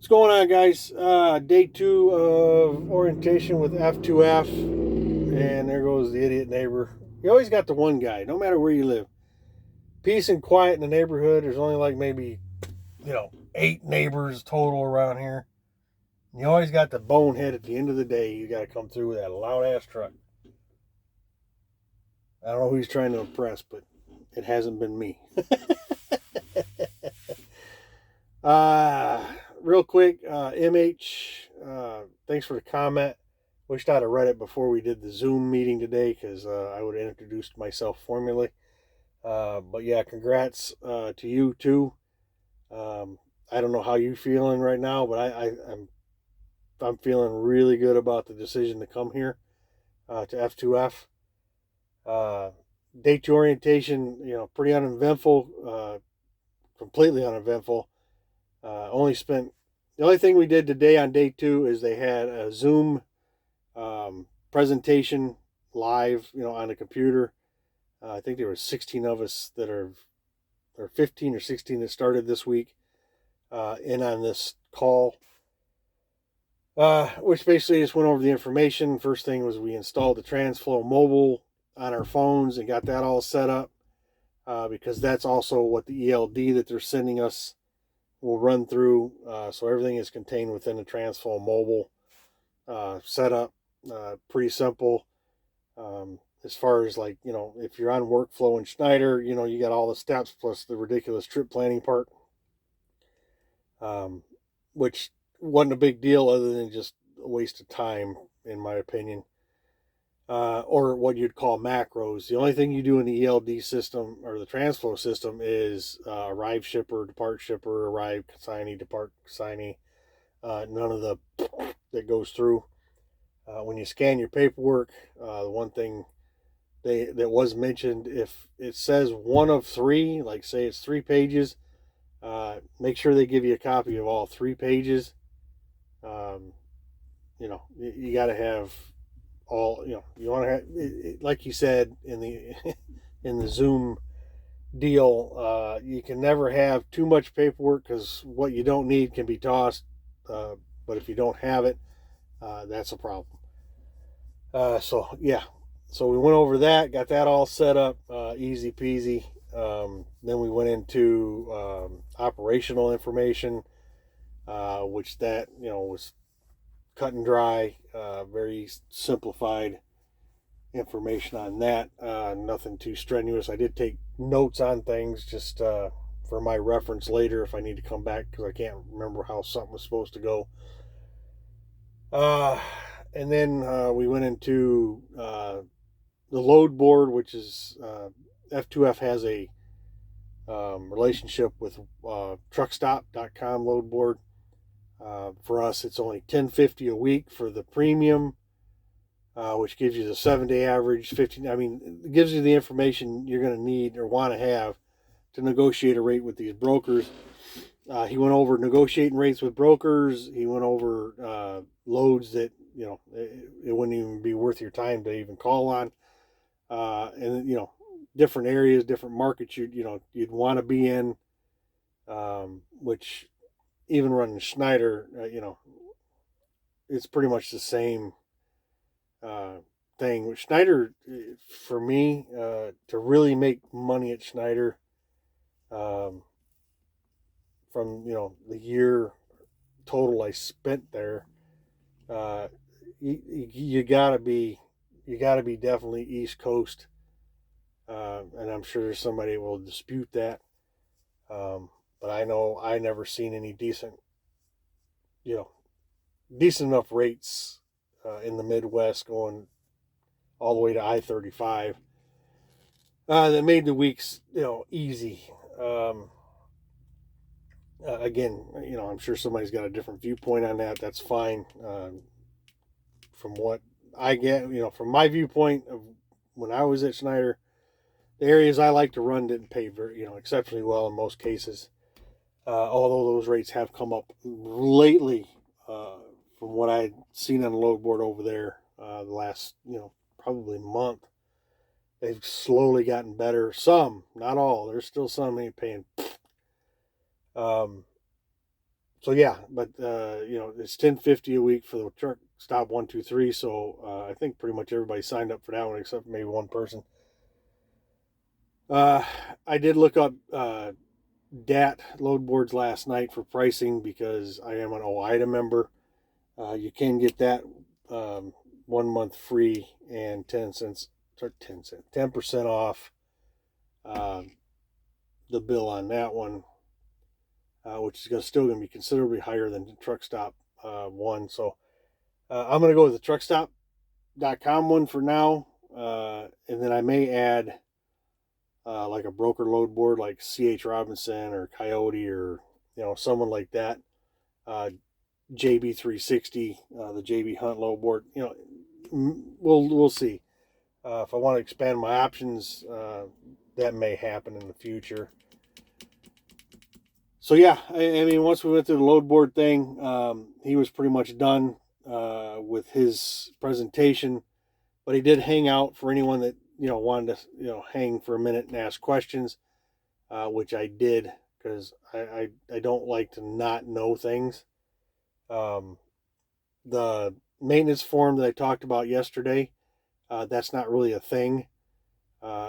What's going on, guys? Day 2 of orientation with F2F, and there goes the idiot neighbor. You always got the one guy, no matter where you live. Peace and quiet in the neighborhood. There's only like maybe, 8 neighbors total around here. You always got the bonehead at the end of the day. You got to come through with that loud ass truck. I don't know who he's trying to impress, but it hasn't been me. Uh, Real quick, MH, thanks for the comment. Wished I'd have read it before we did the Zoom meeting today because I would have introduced myself formally. But yeah, congrats to you too. I don't know how you feeling right now, but I'm feeling really good about the decision to come here to F2F. Uh, Day 2 orientation, pretty uneventful, completely uneventful. Only spent the only thing we did today on day 2 is they had a Zoom presentation live, on the computer. I think there were 16 of us or 15 or 16 that started this week in on this call, which basically just went over the information. First thing was we installed the TransFlow mobile on our phones and got that all set up because that's also what the ELD that they're sending us will run through. So everything is contained within the TransFlow mobile setup. Pretty simple. As far as like, if you're on workflow in Schneider, you got all the steps plus the ridiculous trip planning part, um, which wasn't a big deal other than just a waste of time, in my opinion. Or what you'd call macros. The only thing you do in the ELD system or the TransFlow system is arrive shipper, depart shipper, arrive consignee, depart consignee. None of the that goes through. When you scan your paperwork, the one thing that was mentioned, if it says one of three, like say it's 3 pages, make sure they give you a copy of all 3 pages. Um, you got to have all. You want to have, like you said in the in the Zoom deal. You can never have too much paperwork because what you don't need can be tossed. But if you don't have it, that's a problem. So yeah, so we went over that, got that all set up, easy peasy. Then we went into operational information, which that was cut and dry, very simplified information on that. Nothing too strenuous. I did take notes on things just for my reference later if I need to come back because I can't remember how something was supposed to go. Uh, and then we went into the load board, which is F2F has a relationship with truckstop.com load board. For us, it's only $10.50 a week for the premium, which gives you the 7-day average. 15. I mean, it gives you the information you're going to need or want to have to negotiate a rate with these brokers. He went over negotiating rates with brokers. He went over loads that it wouldn't even be worth your time to even call on. And different areas, different markets you'd want to be in, which even running Schneider, it's pretty much the same uh, thing. Schneider, for me, to really make money at Schneider, um, from the year total I spent there, uh, you gotta be definitely East Coast, and I'm sure there's somebody that will dispute that. But I know I never seen any you know, decent enough rates in the Midwest going all the way to I-35 that made the weeks easy. Um, Again, I'm sure somebody's got a different viewpoint on that. That's fine. From what I get, from my viewpoint of when I was at Schneider, the areas I like to run didn't pay very, exceptionally well in most cases. Although those rates have come up lately, from what I'd seen on the load board over there, the last, probably month, they've slowly gotten better. Some, not all. There's still some ain't paying. Um, So yeah, but it's $10.50 a week for the truck stop 123. So I think pretty much everybody signed up for that one except maybe one person. Uh, I did look up DAT load boards last night for pricing because I am an OIDA member. You can get that 1 month free and 10% off uh, the bill on that one, which is still going to be considerably higher than the truck stop one. So I'm going to go with the truckstop.com one for now. And then I may add like a broker load board like CH Robinson or Coyote or someone like that. JB360, the JB Hunt load board. We'll see. If I want to expand my options, that may happen in the future. So yeah, I mean, once we went through the load board thing, he was pretty much done with his presentation. But he did hang out for anyone that wanted to hang for a minute and ask questions, which I did because I don't like to not know things. The maintenance form that I talked about yesterday, that's not really a thing,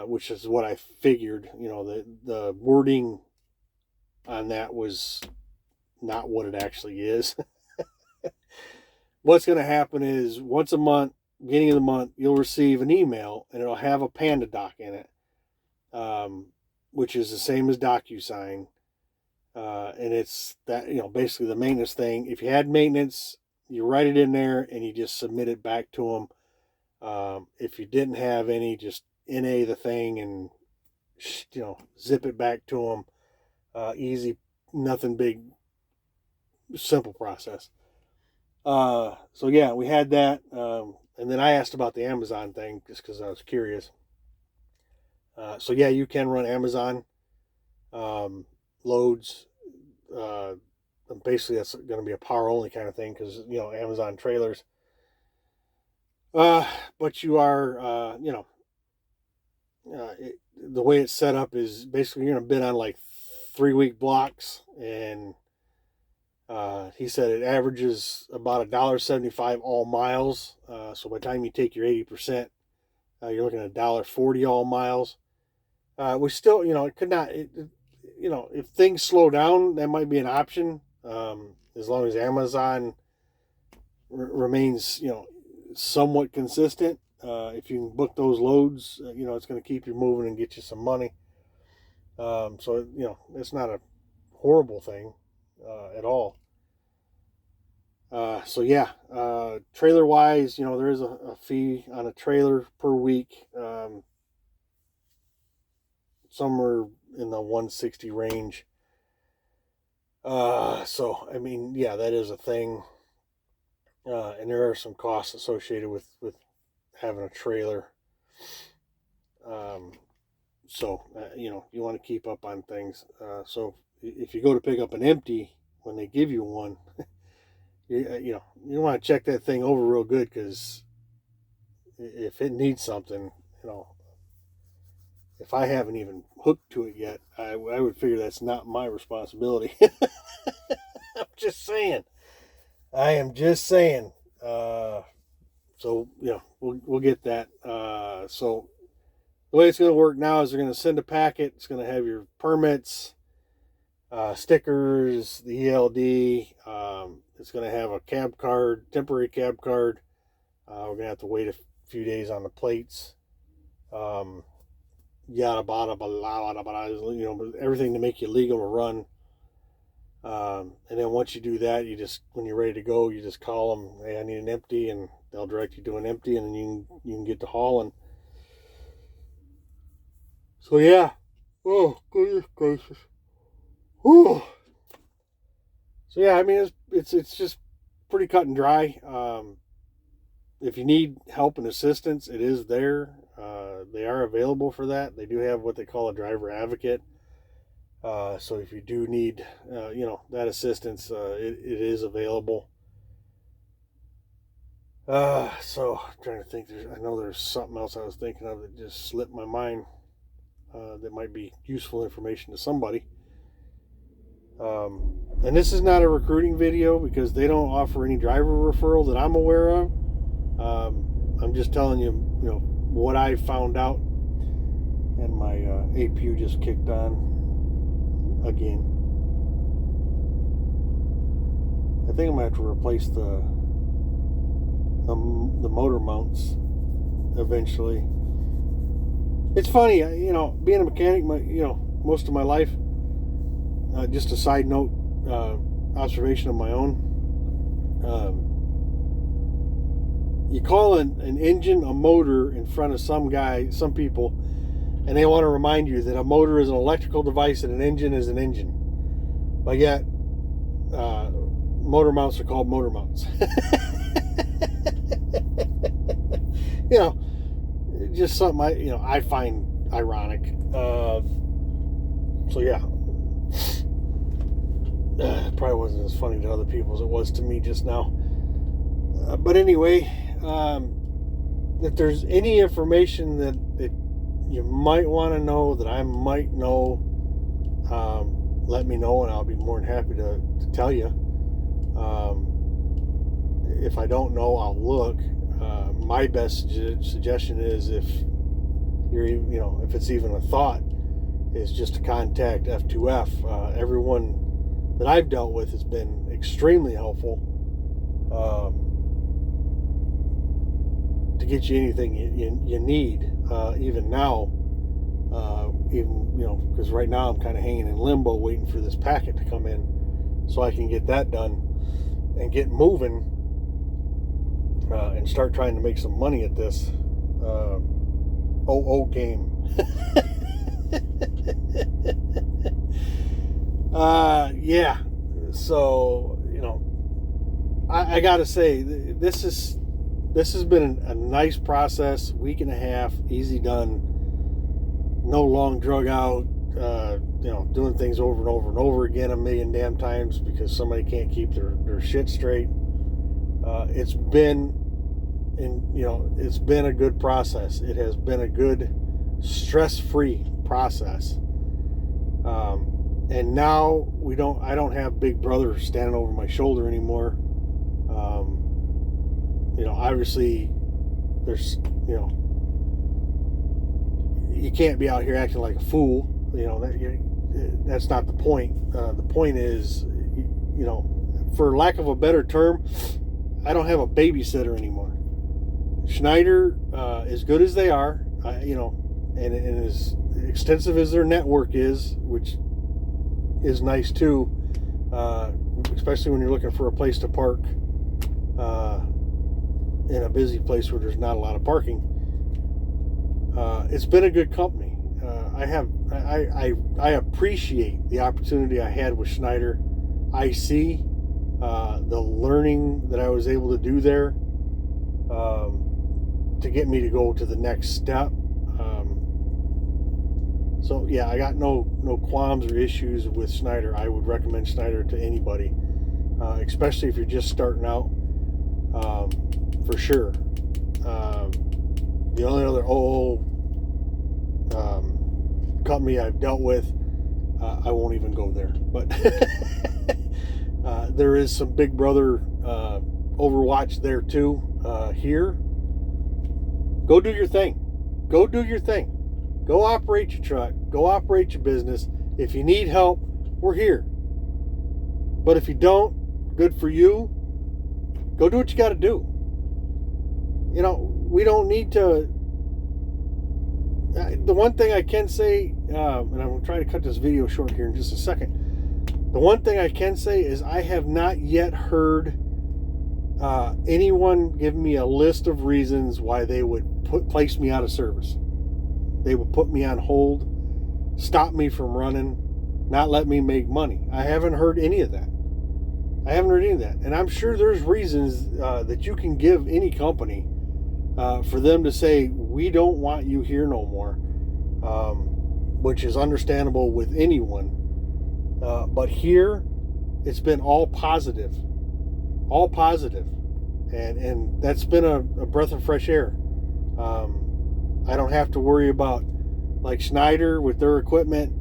which is what I figured. The wording on that was not what it actually is. What's going to happen is once a month, beginning of the month, you'll receive an email and it'll have a Panda Doc in it, which is the same as DocuSign. And it's that, basically the maintenance thing. If you had maintenance, you write it in there and you just submit it back to them. If you didn't have any, just NA the thing and, zip it back to them. Easy, nothing big, simple process. So yeah, we had that. And then I asked about the Amazon thing just because I was curious. So yeah, you can run Amazon loads. Basically, that's going to be a power only kind of thing because Amazon trailers. But you are, the way it's set up is basically you're going to bid on like 3-week blocks, and he said it averages about $1.75 all miles. So by the time you take your 80%, you're looking at $1.40 all miles. We still, it could not. If things slow down, that might be an option. As long as Amazon remains, somewhat consistent. If you can book those loads, it's going to keep you moving and get you some money. So it's not a horrible thing at all. So yeah, trailer wise, there is a fee on a trailer per week, somewhere in the 160 range. So I mean, yeah, that is a thing, and there are some costs associated with having a trailer. So you want to keep up on things. So if you go to pick up an empty when they give you one, you want to check that thing over real good because if it needs something, if I haven't even hooked to it yet, I would figure that's not my responsibility. I'm just saying. I am just saying. So we'll get that. So the way it's going to work now is they're going to send a packet. It's going to have your permits, stickers, the ELD. It's going to have a cab card, temporary cab card. We're going to have to wait a few days on the plates. Yada bada bada, everything to make you legal to run. And then once you do that, when you're ready to go, you just call them. Hey, I need an empty, and they'll direct you to an empty, and then you can get to hauling. So yeah. Oh goodness gracious. Whew. So yeah, I mean it's just pretty cut and dry. If you need help and assistance, it is there. They are available for that. They do have what they call a driver advocate. So if you do need, that assistance, it is available. So I'm trying to think. I know there's something else I was thinking of that just slipped my mind. That might be useful information to somebody. And this is not a recruiting video because they don't offer any driver referral that I'm aware of. I'm just telling you, what I found out. And my APU just kicked on again. I think I'm gonna have to replace the motor mounts eventually. It's funny, being a mechanic, most of my life. Just a side note, observation of my own. You call an engine a motor in front of some people, and they want to remind you that a motor is an electrical device and an engine is an engine. But yet, motor mounts are called motor mounts. Just something I find ironic. So yeah, it probably wasn't as funny to other people as it was to me just now. But anyway, if there's any information that you might want to know, that I might know, let me know, and I'll be more than happy to tell you. If I don't know, I'll look. My best suggestion is, if if it's even a thought, is just to contact F2F. Everyone that I've dealt with has been extremely helpful to get you anything you need. Even now, because right now I'm kind of hanging in limbo, waiting for this packet to come in, so I can get that done and get moving, and start trying to make some money at this game. Yeah. So I gotta say, this has been a nice process. Week and a half, easy done. No long drug out. Doing things over and over and over again a million damn times because somebody can't keep their shit straight. It's been a good process. It has been a good, stress-free process. And now I don't have Big Brother standing over my shoulder anymore. Obviously there's, you can't be out here acting like a fool. That's not the point. The point is, for lack of a better term, I don't have a babysitter anymore. Schneider, as good as they are, and as extensive as their network is, which is nice too, especially when you're looking for a place to park in a busy place where there's not a lot of parking. It's been a good company. I appreciate the opportunity I had with Schneider. I see the learning that I was able to do there to get me to go to the next step. So yeah, I got no qualms or issues with Schneider. I would recommend Schneider to anybody, especially if you're just starting out, for sure. The only other company I've dealt with, I won't even go there. But there is some Big Brother Overwatch there too. Here, go do your thing. Go do your thing. Go operate your truck. Go operate your business. If you need help, we're here. But if you don't, good for you. Go do what you got to do. We don't need to. The one thing I can say, and I'm going to try to cut this video short here in just a second. The one thing I can say is I have not yet heard anyone give me a list of reasons why they would place me out of service. They would put me on hold, stop me from running, not let me make money. I haven't heard any of that. And I'm sure there's reasons that you can give any company for them to say, we don't want you here no more, which is understandable with anyone. But here, it's been all positive. And that's been a breath of fresh air. I don't have to worry about, like Schneider with their equipment,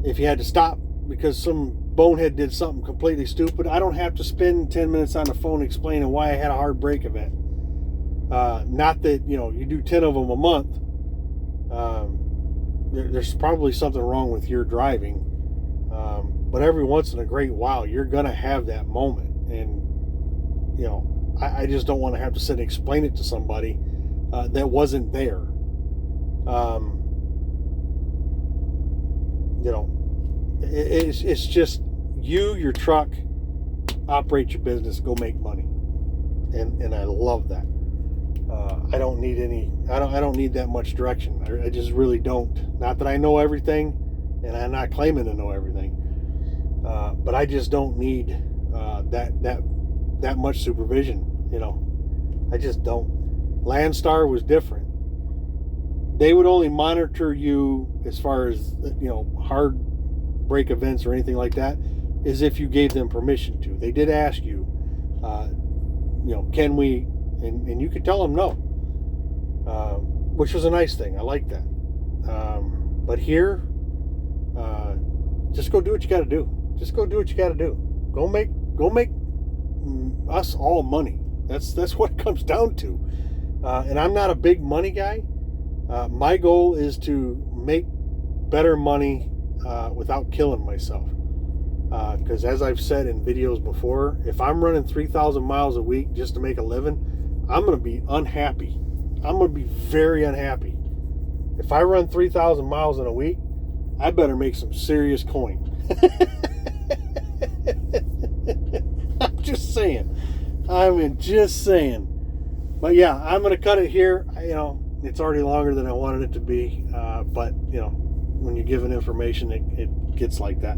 if you had to stop because some bonehead did something completely stupid, I don't have to spend 10 minutes on the phone explaining why I had a hard brake event. Not that, you do 10 of them a month. There's probably something wrong with your driving. But every once in a great while, you're going to have that moment. And, I just don't want to have to sit and explain it to somebody that wasn't there. It's just your truck, operate your business, go make money. And I love that. I don't need I don't need that much direction. I just really don't. Not that I know everything, and I'm not claiming to know everything. But I just don't need that much supervision. I just don't. Landstar was different. They would only monitor you as far as hard brake events or anything like that, is if you gave them permission to. They did ask you, can we? And you could tell them no, which was a nice thing. I like that. But here, just go do what you got to do. Just go do what you got to do. Go make us all money. That's what it comes down to. And I'm not a big money guy. My goal is to make better money without killing myself. Because as I've said in videos before, if I'm running 3,000 miles a week just to make a living, I'm going to be unhappy. I'm going to be very unhappy. If I run 3,000 miles in a week, I better make some serious coin. I'm just saying. Just saying. But yeah, I'm going to cut it here. It's already longer than I wanted it to be. But, when you're given information, it gets like that.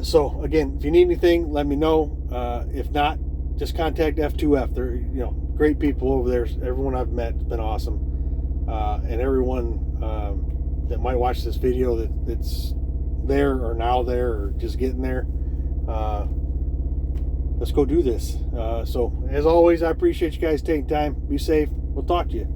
So, again, if you need anything, let me know. If not, just contact F2F. They're, great people over there. Everyone I've met has been awesome. And everyone that might watch this video that's there or now there or just getting there, let's go do this. So, as always, I appreciate you guys taking time. Be safe. We'll talk to you.